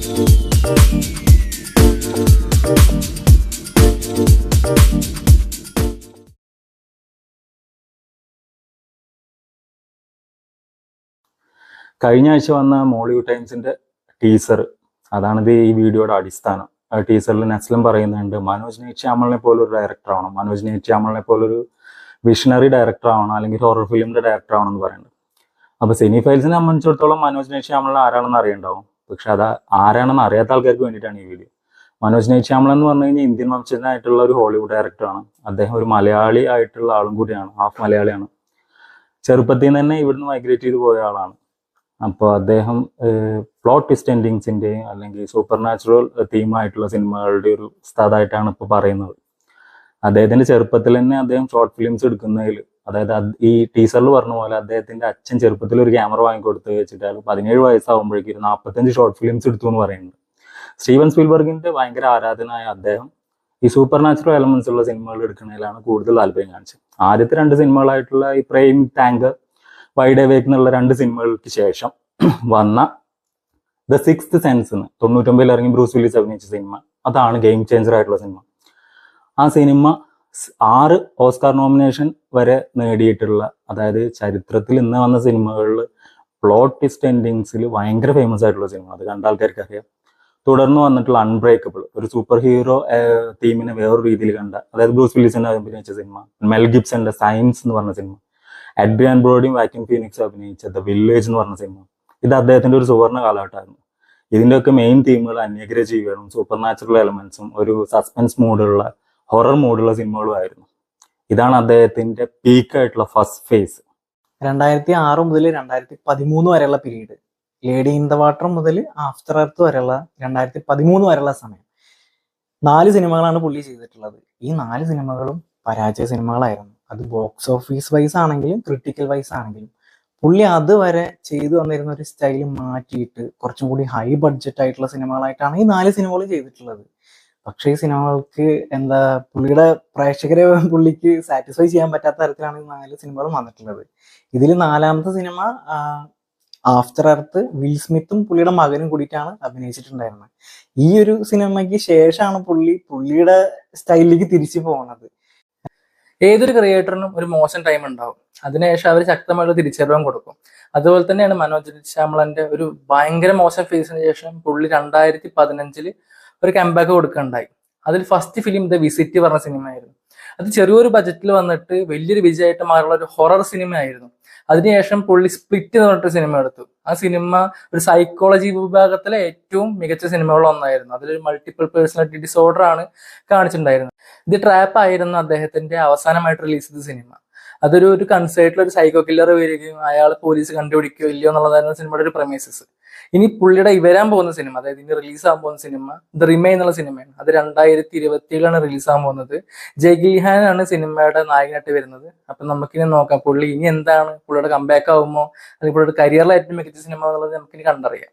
കഴിഞ്ഞ ആഴ്ച വന്ന മോളിവുഡ് ടൈംസിന്റെ ടീസർ, അതാണിത് ഈ വീഡിയോയുടെ അടിസ്ഥാനം. ടീസറിൽ നസ്ലം പറയുന്നുണ്ട് മനോജ് നേച്യാമലിനെ പോലൊരു ഡയറക്ടർ ആവണം, മനോജ് നേച്യാമലിനെ പോലൊരു വിഷണറി ഡയറക്ടർ ആവണം, അല്ലെങ്കിൽ ഹൊറർ ഫിലിമിന്റെ ഡയറക്ടർ ആവണം എന്ന് പറയുന്നുണ്ട്. അപ്പൊ സിനി ഫൈൽസിനെ സംബന്ധിച്ചിടത്തോളം മനോജ് നേച്യാമലിനെ ആരാണെന്ന് അറിയണ്ടാവും. പക്ഷെ അത് ആരാണെന്ന് അറിയാത്ത ആൾക്കാർക്ക് വേണ്ടിയിട്ടാണ് ഈ വീഡിയോ. മനോജ് നേച്യാമൽ എന്ന് പറഞ്ഞു കഴിഞ്ഞാൽ ഇന്ത്യൻ വംശജനായിട്ടുള്ള ഒരു ഹോളിവുഡ് ഡയറക്ടറാണ്. അദ്ദേഹം ഒരു മലയാളി ആയിട്ടുള്ള ആളും കൂടിയാണ്, ഹാഫ് മലയാളിയാണ്. ചെറുപ്പത്തിൽ നിന്ന് തന്നെ ഇവിടുന്ന് മൈഗ്രേറ്റ് ചെയ്ത് പോയ ആളാണ്. അപ്പോൾ അദ്ദേഹം പ്ലോട്ട് ട്വിസ്റ്റ് എൻഡിങ്സിൻ്റെയും അല്ലെങ്കിൽ സൂപ്പർ നാച്ചുറൽ തീമായിട്ടുള്ള സിനിമകളുടെ ഒരു ഉസ്താദായിട്ടാണ് ഇപ്പോൾ പറയുന്നത്. അദ്ദേഹത്തിന്റെ ചെറുപ്പത്തിൽ തന്നെ അദ്ദേഹം ഷോർട്ട് ഫിലിംസ് എടുക്കുന്നതിൽ, അതായത് ഈ ടീസറിൽ പറഞ്ഞ പോലെ അദ്ദേഹത്തിന്റെ അച്ഛൻ ചെറുപ്പത്തിൽ ഒരു ക്യാമറ വാങ്ങിക്കൊടുത്ത് വെച്ചിട്ട് 17 വയസ്സാകുമ്പോഴേക്കും 45 ഷോർട്ട് ഫിലിംസ് എടുത്തു എന്ന് പറയുന്നുണ്ട്. സ്റ്റീവൻ സ്പീൽബർഗിന്റെ ഭയങ്കര ആരാധനായ അദ്ദേഹം ഈ സൂപ്പർ നാച്ചുറൽ എലമെന്റ്സ് ഉള്ള സിനിമകൾ എടുക്കുന്നതിലാണ് കൂടുതൽ താല്പര്യം കാണിച്ചത്. ആദ്യത്തെ 2 സിനിമകളായിട്ടുള്ള ഈ പ്രൈം ടാങ്ക്, വൈഡ് അവേക്ക് എന്നുള്ള 2 സിനിമകൾക്ക് ശേഷം വന്ന ദ സിക്സ്ത് സെൻസ് എന്ന് 99 ഇറങ്ങി ബ്രൂസ് വില്ലിസ് അഭിനയിച്ച സിനിമ, അതാണ് ഗെയിം ചേഞ്ചർ ആയിട്ടുള്ള സിനിമ. ആ സിനിമ 6 ഓസ്കാർ നോമിനേഷൻ വരെ നേടിയിട്ടുള്ള, അതായത് ചരിത്രത്തിൽ ഇന്ന് വന്ന സിനിമകളിൽ പ്ലോട്ട് ട്വിസ്റ്റ് എൻഡിങ്സിൽ ഭയങ്കര ഫേമസ് ആയിട്ടുള്ള സിനിമ. അത് കണ്ട ആൾക്കാർക്ക് അറിയാം. തുടർന്ന് വന്നിട്ടുള്ള അൺബ്രേക്കബിൾ, ഒരു സൂപ്പർ ഹീറോ തീമിനെ വേറൊരു രീതിയിൽ കണ്ട, അതായത് ബ്രൂസ് വില്ലിസിന്റെ അഭിനയിച്ച സിനിമ. മെൽ ഗിബ്സന്റെ സയൻസ് എന്ന് പറഞ്ഞ സിനിമ. അഡ്രിയാൻ ബ്രോഡിയും വാക്യൂം ഫീനിക്സും അഭിനയിച്ച ദ വില്ലേജ് എന്ന് പറഞ്ഞ സിനിമ. ഇത് അദ്ദേഹത്തിന്റെ ഒരു സുവർണ്ണ കാലഘട്ടമായിരുന്നു. ഇതിന്റെയൊക്കെ മെയിൻ തീമുകൾ അന്യഗ്രഹജീവികളും സൂപ്പർ നാച്ചുറൽ എലമെന്റ്സും ഒരു സസ്പെൻസ് മൂഡുള്ള ഹൊറർ മൂഡുള്ള സിനിമകളും ആയിരുന്നു. ഇതാണ് അദ്ദേഹത്തിന്റെ പീക്കായിട്ടുള്ള ഫസ്റ്റ് ഫേസ്. 2006 മുതൽ 2013 വരെയുള്ള period, lady in the water മുതൽ ആഫ്റ്റർ എർത്ത് വരെയുള്ള 2013 വരെയുള്ള സമയം, 4 സിനിമകളാണ് പുള്ളി ചെയ്തിട്ടുള്ളത്. ഈ 4 സിനിമകളും പരാജയ സിനിമകളായിരുന്നു. അത് ബോക്സ് ഓഫീസ് വൈസ് ആണെങ്കിലും ക്രിട്ടിക്കൽ വൈസ് ആണെങ്കിലും പുള്ളി അതുവരെ ചെയ്തു വന്നിരുന്ന ഒരു സ്റ്റൈൽ മാറ്റിയിട്ട് കുറച്ചും കൂടി ഹൈ ബഡ്ജറ്റ് ആയിട്ടുള്ള സിനിമകളായിട്ടാണ് ഈ 4 സിനിമകളും ചെയ്തിട്ടുള്ളത്. പക്ഷേ ഈ സിനിമകൾക്ക് പുള്ളിയുടെ പ്രേക്ഷകരെ പുള്ളിക്ക് സാറ്റിസ്ഫൈ ചെയ്യാൻ പറ്റാത്ത തരത്തിലാണ് ഈ 4 സിനിമകളും വന്നിട്ടുള്ളത്. ഇതിൽ 4ാമത്തെ സിനിമ ആഫ്റ്റർ എർത്ത് വിൽ സ്മിത്തും പുള്ളിയുടെ മകനും കൂടിയിട്ടാണ് അഭിനയിച്ചിട്ടുണ്ടായിരുന്നത്. ഈ ഒരു സിനിമയ്ക്ക് ശേഷമാണ് പുള്ളിയുടെ സ്റ്റൈലിലേക്ക് തിരിച്ചു പോകുന്നത്. ഏതൊരു ക്രിയേറ്ററിനും ഒരു മോശം ടൈം ഉണ്ടാവും, അതിനുശേഷം അവർ ശക്തമായുള്ള തിരിച്ചറിവും കൊടുക്കും. അതുപോലെ തന്നെയാണ് മനോജ് ശ്യാമളന്റെ ഒരു ഭയങ്കര മോശം ഫേസിന് ശേഷം പുള്ളി 2015 ഒരു കംബാക്ക് കൊടുക്കുകയുണ്ടായി. അതിൽ ഫസ്റ്റ് ഫിലിം ദ വിസിറ്റ് പറഞ്ഞ സിനിമയായിരുന്നു. അത് ചെറിയൊരു ബജറ്റിൽ വന്നിട്ട് വലിയൊരു വിജയമായിട്ട് മാറുള്ള ഒരു ഹൊറർ സിനിമയായിരുന്നു. അതിനുശേഷം പുള്ളി സ്പ്ലിറ്റ് എന്ന് പറഞ്ഞിട്ട് സിനിമ എടുത്തു. ആ സിനിമ ഒരു സൈക്കോളജി വിഭാഗത്തിലെ ഏറ്റവും മികച്ച സിനിമകളിൽ ഒന്നായിരുന്നു. അതിലൊരു മൾട്ടിപ്പിൾ പേഴ്സണാലിറ്റി ഡിസോർഡർ ആണ് കാണിച്ചിട്ടുണ്ടായിരുന്നത്. ഇത് ട്രാപ്പ് ആയിരുന്നു അദ്ദേഹത്തിന്റെ അവസാനമായിട്ട് റിലീസ് ചെയ്ത സിനിമ. അതൊരു കൺസേർട്ടിൽ ഒരു സൈക്കോ കില്ലർ വരികയും അയാൾ പോലീസ് കണ്ടുപിടിക്കുകയോ ഇല്ലയോ എന്നുള്ളതായിരുന്നു സിനിമയുടെ ഒരു പ്രമേസസ്. ഇനി പുള്ളിയുടെ വരാൻ പോകുന്ന സിനിമ, അതായത് ഇനി റിലീസാകാൻ പോകുന്ന സിനിമ ദ റിമൈൻ എന്നുള്ള സിനിമയാണ്. അത് 2027 റിലീസാകാൻ പോകുന്നത്. ജയ് ഗിൽഹാൻ ആണ് സിനിമയുടെ നായകനായിട്ട് വരുന്നത്. അപ്പൊ നമുക്കിനി നോക്കാം പുള്ളി ഇനി എന്താണ്, പുള്ളിയുടെ കംബാക്ക് ആവുമോ അല്ലെങ്കിൽ പുള്ളിയുടെ കരിയറിലെ ഏറ്റവും മികച്ച സിനിമ എന്നുള്ളത് നമുക്കിനി കണ്ടറിയാം.